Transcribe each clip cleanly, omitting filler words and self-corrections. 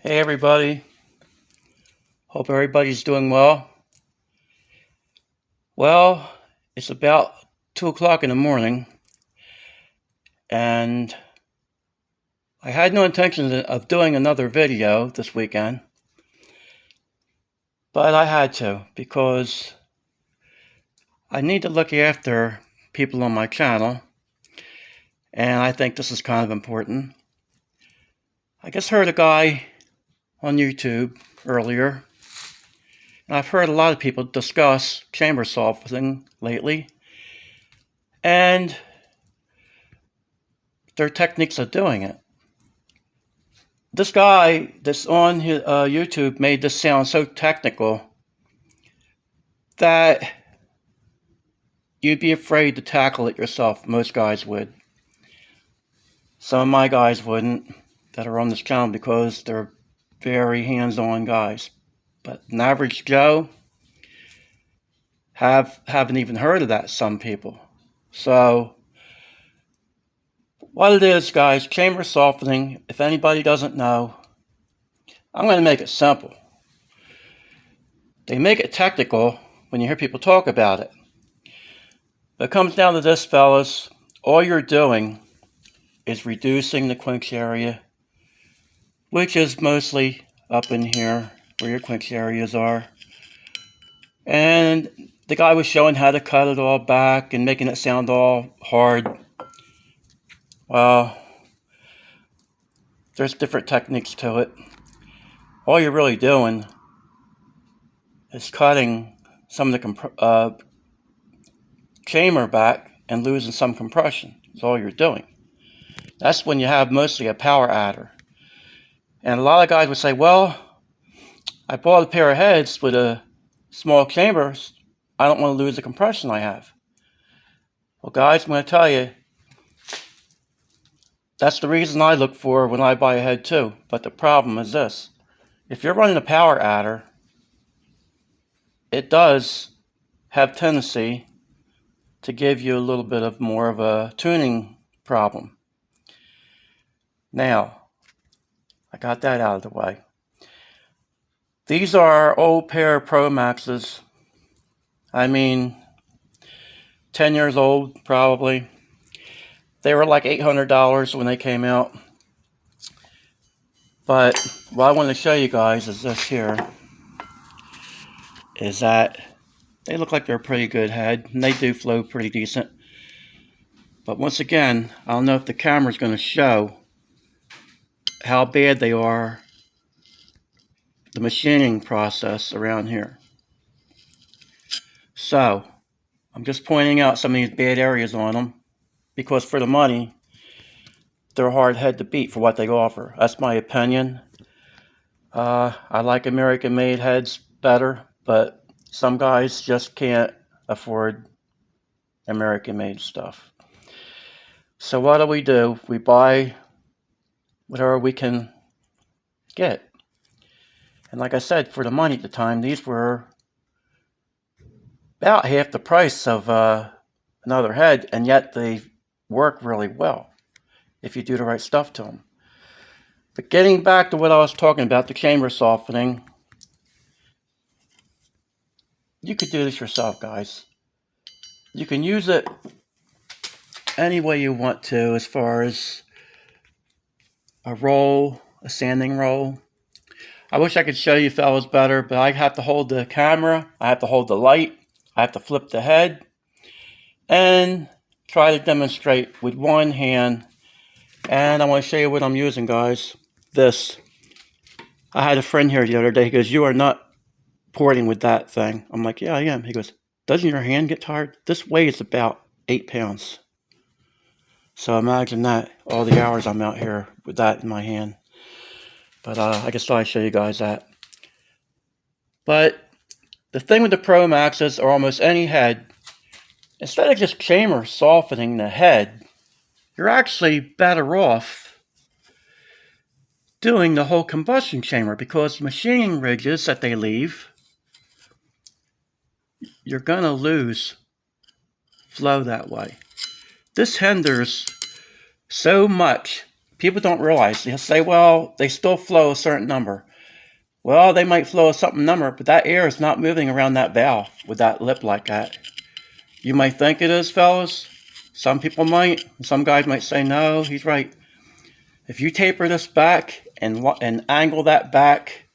Hey everybody, hope everybody's doing well. Well, it's about 2 o'clock in the morning, and I had no intention of doing another video this weekend, but I had to because I need to look after people on my channel, and I think this is kind of important. I just heard a guy on YouTube earlier, and I've heard a lot of people discuss chamber softening lately, and their techniques of doing it. This guy that's on his, YouTube made this sound so technical that you'd be afraid to tackle it yourself. Most guys would. Some of my guys wouldn't that are on this channel because they're very hands-on guys. But an average Joe haven't even heard of that, some people. So what it is, guys, chamber softening, if anybody doesn't know, I'm going to make it simple. They make it technical when you hear people talk about it. But it comes down to this, fellas. All you're doing is reducing the quench area, which is mostly up in here where your quench areas are. And the guy was showing how to cut it all back and making it sound all hard. Well, there's different techniques to it. All you're really doing is cutting some of the chamber back and losing some compression. That's all you're doing. That's when you have mostly a power adder. And a lot of guys would say, well, I bought a pair of heads with a small chamber. I don't want to lose the compression I have. Well, guys, I'm going to tell you, that's the reason I look for when I buy a head too. But the problem is this. If you're running a power adder, it does have tendency to give you a little bit of more of a tuning problem. Now, I got that out of the way. These are old pair of Promaxxes. I mean, 10 years old probably. They were like $800 when they came out. But what I want to show you guys is this here. Is that they look like they're a pretty good head, and they do flow pretty decent. But once again, I don't know if the camera's going to show how bad they are, the machining process around here. So, I'm just pointing out some of these bad areas on them, because for the money, they're a hard head to beat for what they offer. That's my opinion. I like American-made heads better, but some guys just can't afford American-made stuff. So what do? We buy whatever we can get. And like I said, for the money at the time, these were about half the price of another head, and yet they work really well if you do the right stuff to them. But getting back to what I was talking about, the chamber softening, you could do this yourself, guys. You can use it any way you want to, as far as a roll, a sanding roll. I wish I could show you fellas better, but I have to hold the camera, I have to hold the light, I have to flip the head, and try to demonstrate with one hand. And I want to show you what I'm using, guys. This. I had a friend here the other day. He goes, "You are not porting with that thing." I'm like, "Yeah, I am." He goes, "Doesn't your hand get tired?" This weighs about 8 pounds. So imagine that, all the hours I'm out here with that in my hand. But I just thought I'd show you guys that. But the thing with the Promaxxes, or almost any head, instead of just chamber softening the head, you're actually better off doing the whole combustion chamber, because machining ridges that they leave, you're going to lose flow that way. This hinders so much People don't realize. They'll say, well, they still flow a certain number. Well, they might flow a certain number, but that air is not moving around that valve with that lip like that. You might think it is, fellas. Some people might. Some guys might say, no, he's right. If you taper this back and angle that back,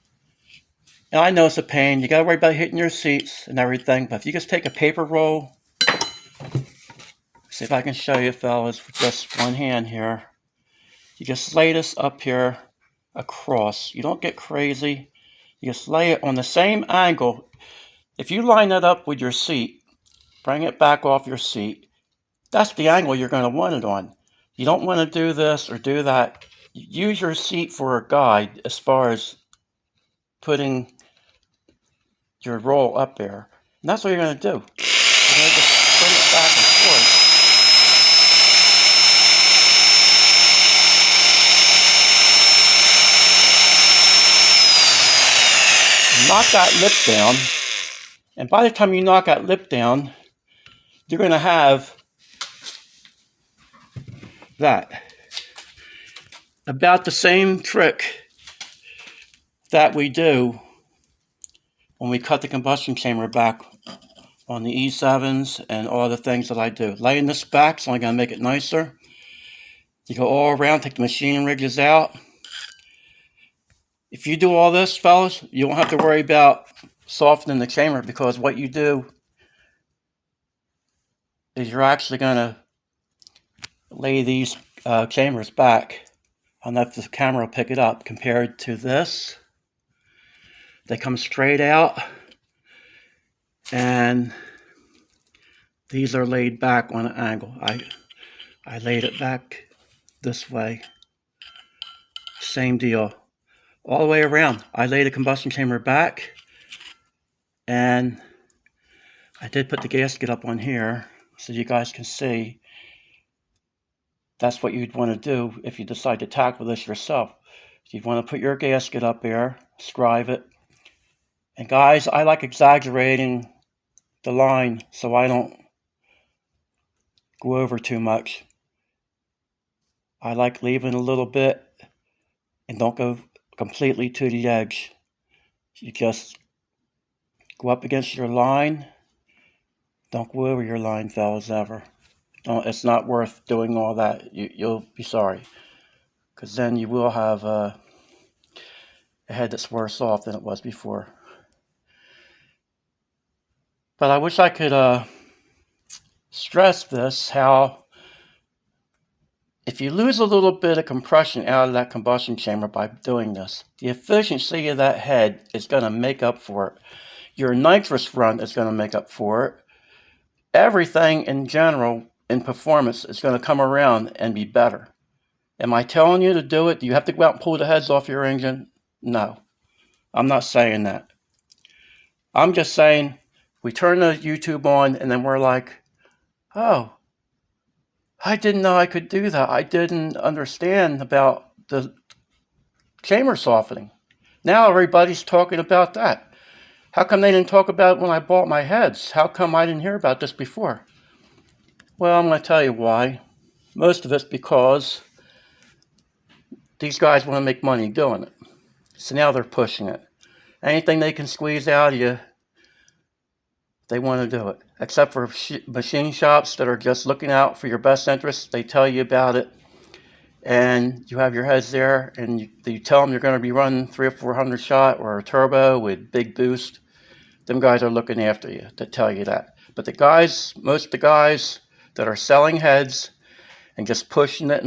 and I know it's a pain. You got to worry about hitting your seats and everything. But if you just take a paper roll, see if I can show you, fellas, with just one hand here. You just lay this up here across. You don't get crazy. You just lay it on the same angle. If you line it up with your seat, bring it back off your seat, that's the angle you're going to want it on. You don't want to do this or do that. Use your seat for a guide as far as putting your roll up there. And that's what you're going to do. You're going to just bring it back and forth. Knock that lip down. And by the time you knock that lip down, you're going to have that. About the same trick that we do when we cut the combustion chamber back on the E7s and all the things that I do. Laying this back is only going to make it nicer. You go all around, take the machining ridges out. If you do all this, fellas, you won't have to worry about softening the chamber, because what you do is you're actually going to lay these chambers back. I'll know if the camera will pick it up. Compared to this, they come straight out, and these are laid back on an angle. I laid it back this way. Same deal. All the way around. I laid the combustion chamber back, and I did put the gasket up on here so you guys can see. That's what you'd want to do if you decide to tackle this yourself. You'd want to put your gasket up there, scribe it. And guys, I like exaggerating the line so I don't go over too much. I like leaving a little bit and don't go completely to the edge. You just go up against your line. Don't go over your line, fellas, ever. It's not worth doing all that. You'll be sorry, because then you will have a head that's worse off than it was before. But I wish I could stress this, how if you lose a little bit of compression out of that combustion chamber by doing this, the efficiency of that head is going to make up for it. Your nitrous run is going to make up for it. Everything in general in performance is going to come around and be better. Am I telling you to do it? Do you have to go out and pull the heads off your engine? No. I'm not saying that. I'm just saying we turn the YouTube on and then we're like, oh, I didn't know I could do that. I didn't understand about the chamber softening. Now everybody's talking about that. How come they didn't talk about it when I bought my heads? How come I didn't hear about this before? Well, I'm going to tell you why. Most of it's because these guys want to make money doing it. So now they're pushing it. Anything they can squeeze out of you, they want to do it. Except for machine shops that are just looking out for your best interests. They tell you about it, and you have your heads there, and you tell them you're going to be running 300 or 400 shot or a turbo with big boost. Them guys are looking after you to tell you that. But the guys, most of the guys that are selling heads and just pushing it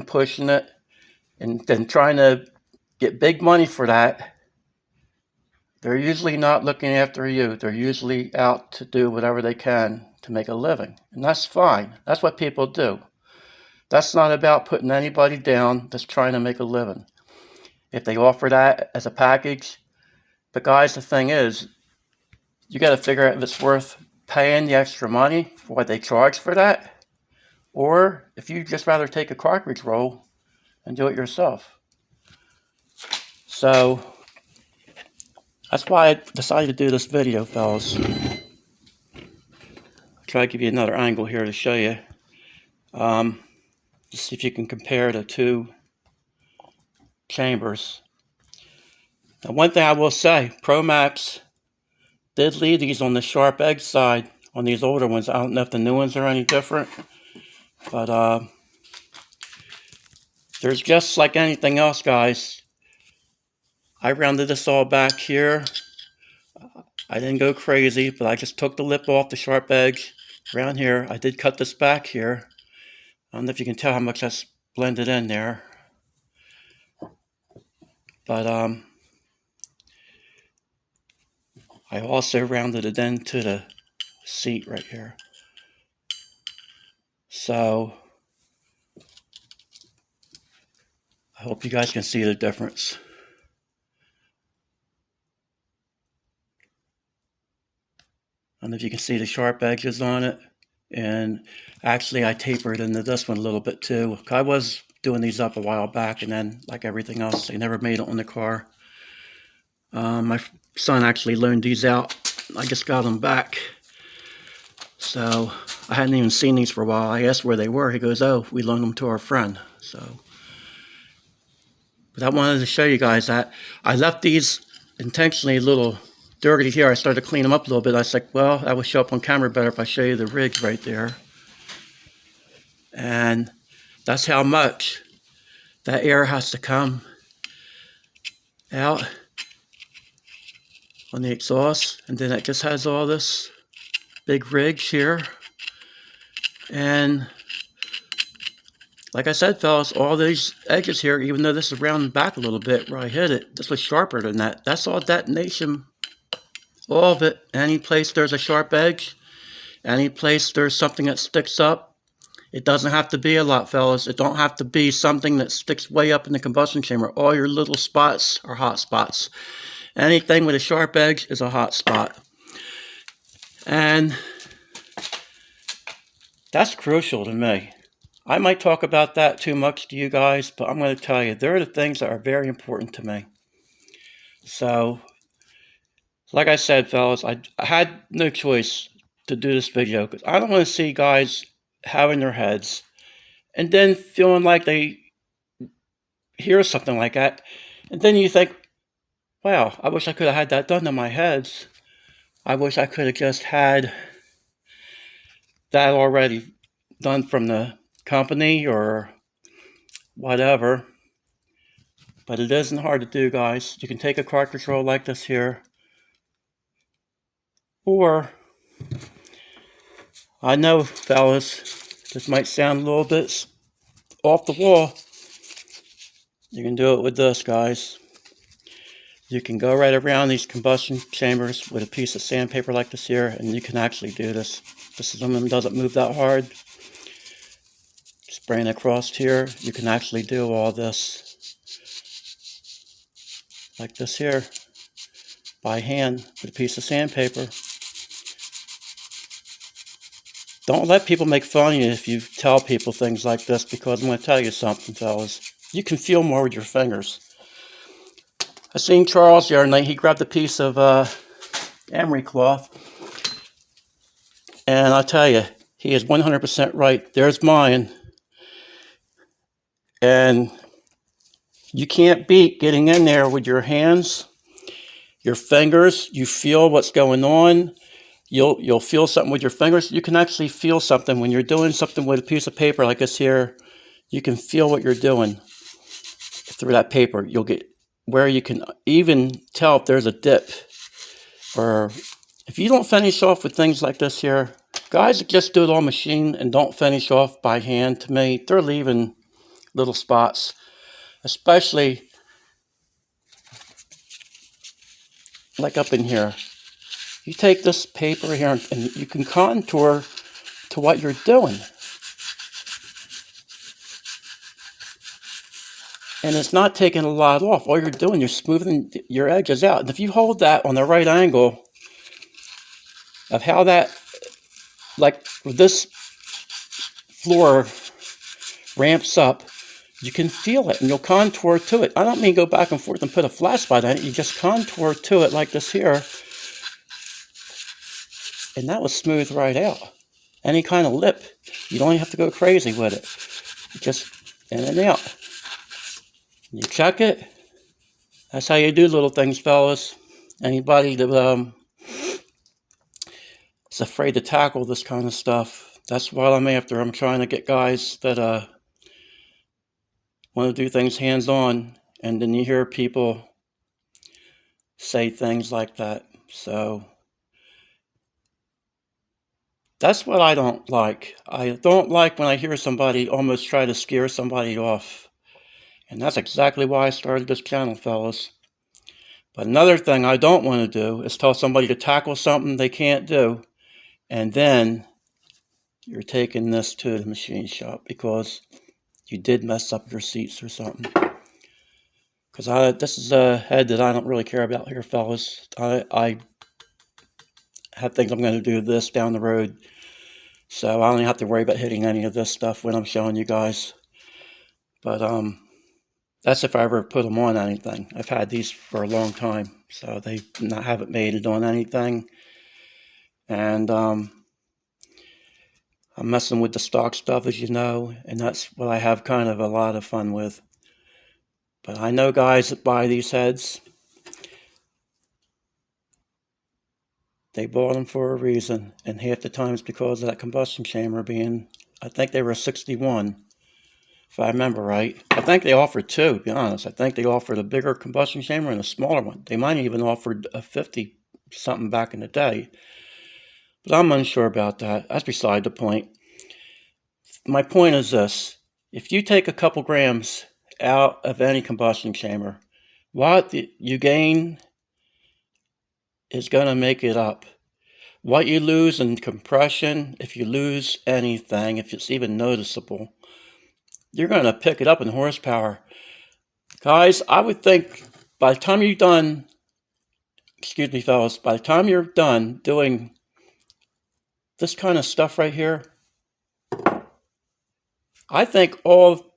and then trying to get big money for that, they're usually not looking after you. They're usually out to do whatever they can to make a living. And that's fine. That's what people do. That's not about putting anybody down that's trying to make a living. If they offer that as a package. But guys, the thing is, you got to figure out if it's worth paying the extra money for what they charge for that, or if you'd just rather take a cartridge roll and do it yourself. So that's why I decided to do this video, fellas. I'll try to give you another angle here to show you. Just see if you can compare the two chambers. Now, one thing I will say, Promaxx did leave these on the sharp edge side on these older ones. I don't know if the new ones are any different, but there's just like anything else, guys. I rounded this all back here. I didn't go crazy, but I just took the lip off the sharp edge around here. I did cut this back here. I don't know if you can tell how much that's blended in there. But I also rounded it into the seat right here. So I hope you guys can see the difference. I don't know if you can see the sharp edges on it. And actually I tapered into this one a little bit too. I was doing these up a while back, and then like everything else, they never made it on the car. My son actually loaned these out. I just got them back. So I hadn't even seen these for a while. I asked where they were. He goes, oh, we loaned them to our friend. So, but I wanted to show you guys that I left these intentionally a little dirty here. I started to clean them up a little bit. I was like, well, that would show up on camera better if I show you the rigs right there. And that's how much that air has to come out on the exhaust. And then it just has all this big ridge here. And like I said, fellas, all these edges here, even though this is rounded back a little bit where I hit it, this was sharper than that. That's all detonation. All of it. Any place there's a sharp edge, any place there's something that sticks up, it doesn't have to be a lot, fellas. It don't have to be something that sticks way up in the combustion chamber. All your little spots are hot spots. Anything with a sharp edge is a hot spot. And that's crucial to me. I might talk about that too much to you guys, but I'm going to tell you, they're the things that are very important to me. So, like I said, fellas, I had no choice to do this video because I don't want to see guys having their heads and then feeling like they hear something like that. And then you think, wow, I wish I could have had that done to my heads. I wish I could have just had that already done from the company or whatever. But it isn't hard to do, guys. You can take a cartridge roll like this here. Or, I know, fellas, this might sound a little bit off the wall. You can do it with this, guys. You can go right around these combustion chambers with a piece of sandpaper like this here, and you can actually do this. This one doesn't move that hard. Spraying across here, you can actually do all this like this here by hand with a piece of sandpaper. Don't let people make fun of you if you tell people things like this, because I'm going to tell you something, fellas. You can feel more with your fingers. I seen Charles the other night. He grabbed a piece of emery cloth. And I'll tell you, he is 100% right. There's mine. And you can't beat getting in there with your hands, your fingers. You feel what's going on. You'll feel something with your fingers. You can actually feel something when you're doing something with a piece of paper like this here. You can feel what you're doing through that paper. You'll get where you can even tell if there's a dip. Or if you don't finish off with things like this here, guys that just do it on machine and don't finish off by hand, to me, they're leaving little spots. Especially like up in here. You take this paper here and you can contour to what you're doing. And it's not taking a lot off. All you're doing, you're smoothing your edges out. And if you hold that on the right angle of how that, like this floor ramps up, you can feel it and you'll contour to it. I don't mean go back and forth and put a flat spot on it. You just contour to it like this here. And that will smooth right out. Any kind of lip, you don't even have to go crazy with it. Just in and out. You check it. That's how you do little things, fellas. Anybody that is afraid to tackle this kind of stuff, that's what I'm after. I'm trying to get guys that want to do things hands-on, and then you hear people say things like that. So that's what I don't like. I don't like when I hear somebody almost try to scare somebody off. And that's exactly why I started this channel, fellas. But another thing I don't want to do is tell somebody to tackle something they can't do, and then you're taking this to the machine shop because you did mess up your seats or something. Because this is a head that I don't really care about here, fellas. I have things I'm going to do this down the road, so I don't have to worry about hitting any of this stuff when I'm showing you guys. But that's if I ever put them on anything. I've had these for a long time, so they haven't made it on anything. And I'm messing with the stock stuff, as you know, and that's what I have kind of a lot of fun with. But I know guys that buy these heads. They bought them for a reason, and half the time it's because of that combustion chamber being, I think they were 61, if I remember right. I think they offered two, to be honest. I think they offered a bigger combustion chamber and a smaller one. They might have even offered a 50-something back in the day. But I'm unsure about that. That's beside the point. My point is this. If you take a couple grams out of any combustion chamber, what you gain is going to make it up. What you lose in compression, if you lose anything, if it's even noticeable, you're going to pick it up in horsepower. Guys, I would think by the time you're done, excuse me fellas, by the time you're done doing this kind of stuff right here, I think all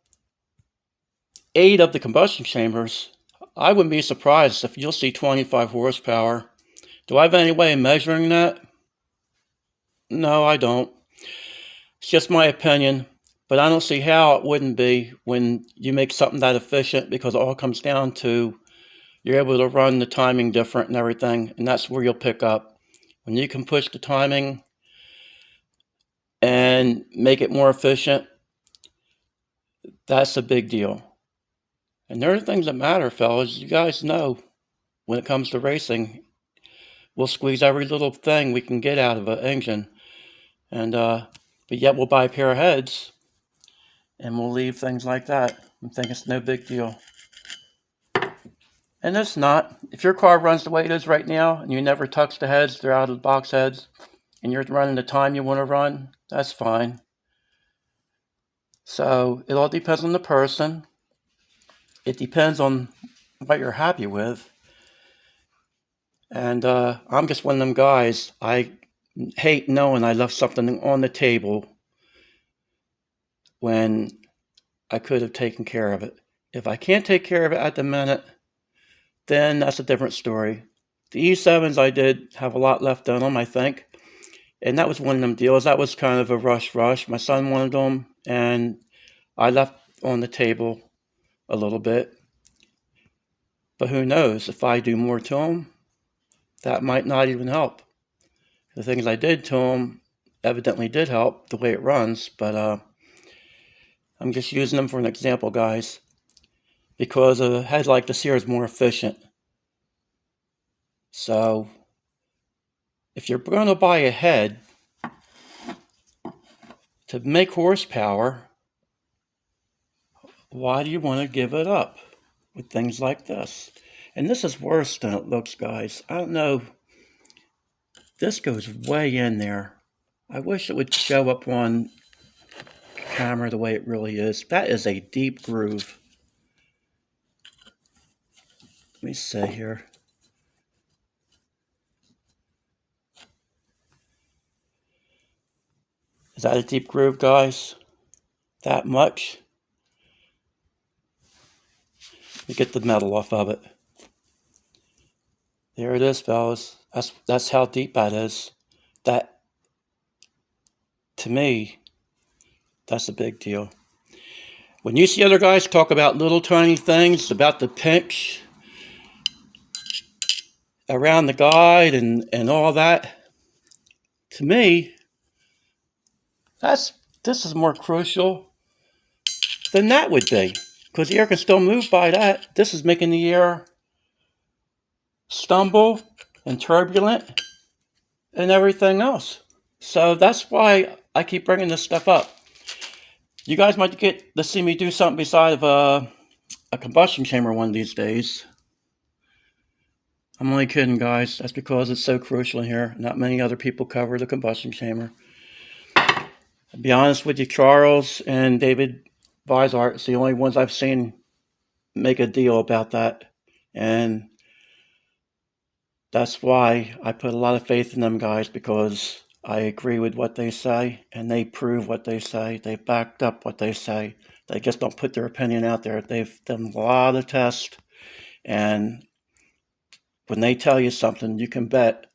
8 of the combustion chambers, I wouldn't be surprised if you'll see 25 horsepower. Do I have any way of measuring that? No, I don't. It's just my opinion, but I don't see how it wouldn't be when you make something that efficient, because it all comes down to you're able to run the timing different and everything, and that's where you'll pick up. When you can push the timing and make it more efficient, that's a big deal. And there are things that matter, fellas. You guys know when it comes to racing, we'll squeeze every little thing we can get out of an engine. And but yet we'll buy a pair of heads and we'll leave things like that and think it's no big deal. And it's not. If your car runs the way it is right now and you never touch the heads, they're out of the box heads, and you're running the time you want to run, that's fine. So it all depends on the person. It depends on what you're happy with. And I'm just one of them guys. I hate knowing I left something on the table when I could have taken care of it. If I can't take care of it at the minute, then that's a different story. The E7s, I did have a lot left on them, I think. And that was one of them deals. That was kind of a rush. My son wanted them, and I left on the table a little bit. But who knows? If I do more to them, that might not even help. The things I did to them evidently did help the way it runs, but I'm just using them for an example, guys, because a head like this here is more efficient. So if you're going to buy a head to make horsepower, why do you want to give it up with things like this? And this is worse than it looks, guys. I don't know. This goes way in there. I wish it would show up on camera the way it really is. That is a deep groove. Let me see here. Is that a deep groove, guys? That much? Let me get the metal off of it. There it is, fellas. That's how deep that is. That, to me, that's a big deal. When you see other guys talk about little tiny things, about the pinch around the guide and all that, to me, this is more crucial than that would be. Because the air can still move by that. This is making the air stumble and turbulent and everything else. So that's why I keep bringing this stuff up. You guys might get to see me do something beside of a combustion chamber one of these days. I'm only kidding, guys. That's because it's so crucial in here. Not many other people cover the combustion chamber. To be honest with you, Charles and David Vizart, it's the only ones I've seen make a deal about that. And that's why I put a lot of faith in them guys, because I agree with what they say, and they prove what they say. They've backed up what they say. They just don't put their opinion out there. They've done a lot of tests, and when they tell you something, you can bet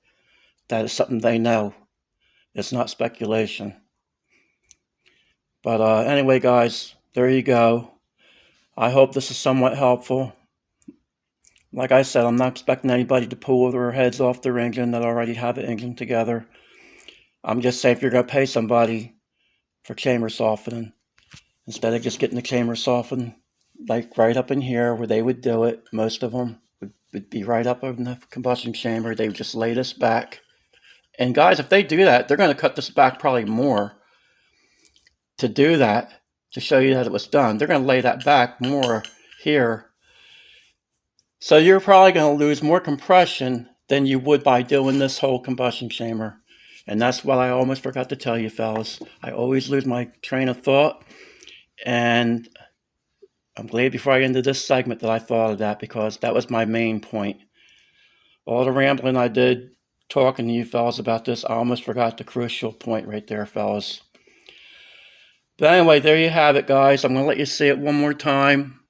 that it's something they know. It's not speculation. But anyway, guys, there you go. I hope this is somewhat helpful. Like I said, I'm not expecting anybody to pull their heads off their engine that already have an engine together. I'm just saying, if you're going to pay somebody for chamber softening, instead of just getting the chamber softened, like right up in here where they would do it, most of them would be right up in the combustion chamber. They would just lay this back. And guys, if they do that, they're going to cut this back probably more to do that, to show you that it was done. They're going to lay that back more here. So you're probably going to lose more compression than you would by doing this whole combustion chamber. And that's what I almost forgot to tell you, fellas. I always lose my train of thought. And I'm glad before I ended this segment that I thought of that, because that was my main point. All the rambling I did talking to you fellas about this, I almost forgot the crucial point right there, fellas. But anyway, there you have it, guys. I'm going to let you see it one more time.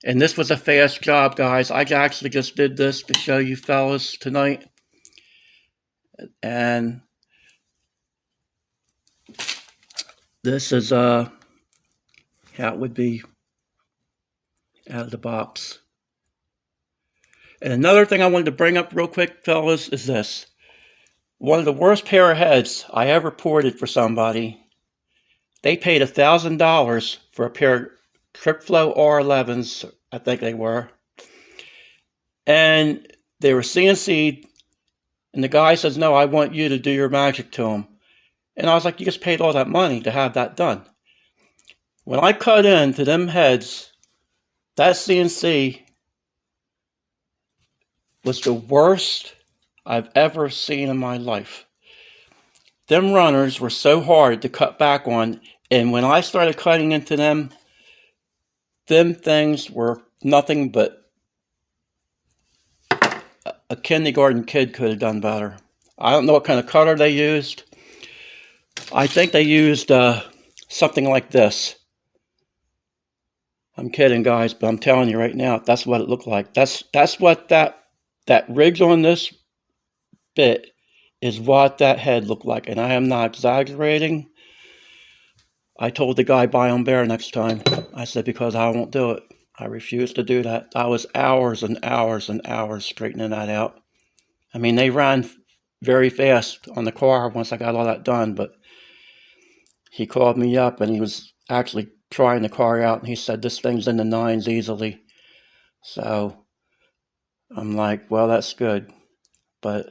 And this was a fast job, guys. I actually just did this to show you fellas tonight. And this is how it would be out of the box. And another thing I wanted to bring up real quick, fellas, is this. One of the worst pair of heads I ever ported for somebody. They paid $1,000 for a pair of TripFlow R11s, I think they were. And they were CNC'd. And the guy says, no, I want you to do your magic to them. And I was like, you just paid all that money to have that done. When I cut into them heads, that CNC was the worst I've ever seen in my life. Them runners were so hard to cut back on, and when I started cutting into them things were nothing but a kindergarten kid could have done better. I don't know what kind of cutter they used. I think they used something like this. I'm kidding, guys, but I'm telling you right now, that's what it looked like. That's what that ridge on this bit is what that head looked like, and I am not exaggerating. I told the guy, buy on bare next time. I said, because I won't do it. I refuse to do that. I was hours and hours and hours straightening that out. I mean, they ran very fast on the car once I got all that done, but he called me up and he was actually trying the car out, and he said, this thing's in the 9s easily. So I'm like, well, that's good. But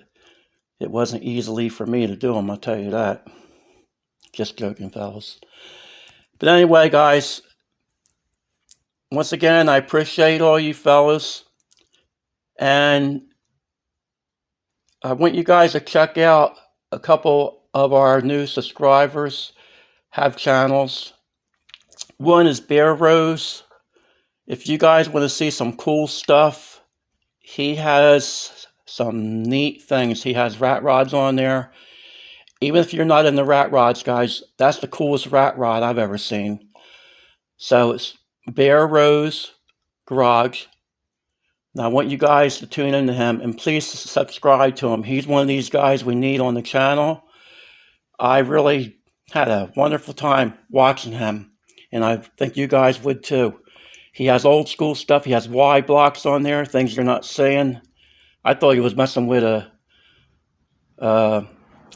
it wasn't easily for me to do them, I'll tell you that. Just joking, fellas. But anyway, guys, once again, I appreciate all you fellas. And I want you guys to check out a couple of our new subscribers, have channels. One is Bear Rose. If you guys want to see some cool stuff, he has some neat things. He has rat rods on there. Even if you're not in the rat rods, guys, that's the coolest rat rod I've ever seen. So it's Bear Rose Garage. Now I want you guys to tune into him, and please subscribe to him. He's one of these guys we need on the channel. I really had a wonderful time watching him. and I think you guys would too. He has old school stuff. He has Y blocks on there, things you're not seeing. I thought he was messing with a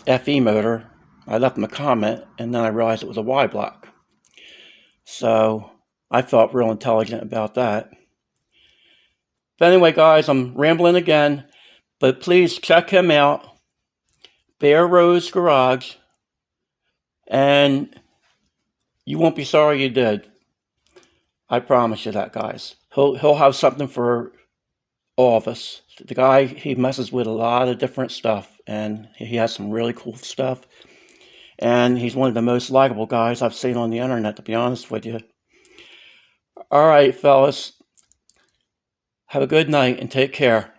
FE motor. I left him a comment, and then I realized it was a Y block. So I felt real intelligent about that. But anyway, guys, I'm rambling again. But please check him out. Bear Rose Garage. And you won't be sorry you did. I promise you that, guys. He'll have something for all of us. The guy, he messes with a lot of different stuff, and he has some really cool stuff. And he's one of the most likable guys I've seen on the internet, to be honest with you. All right, fellas. Have a good night and take care.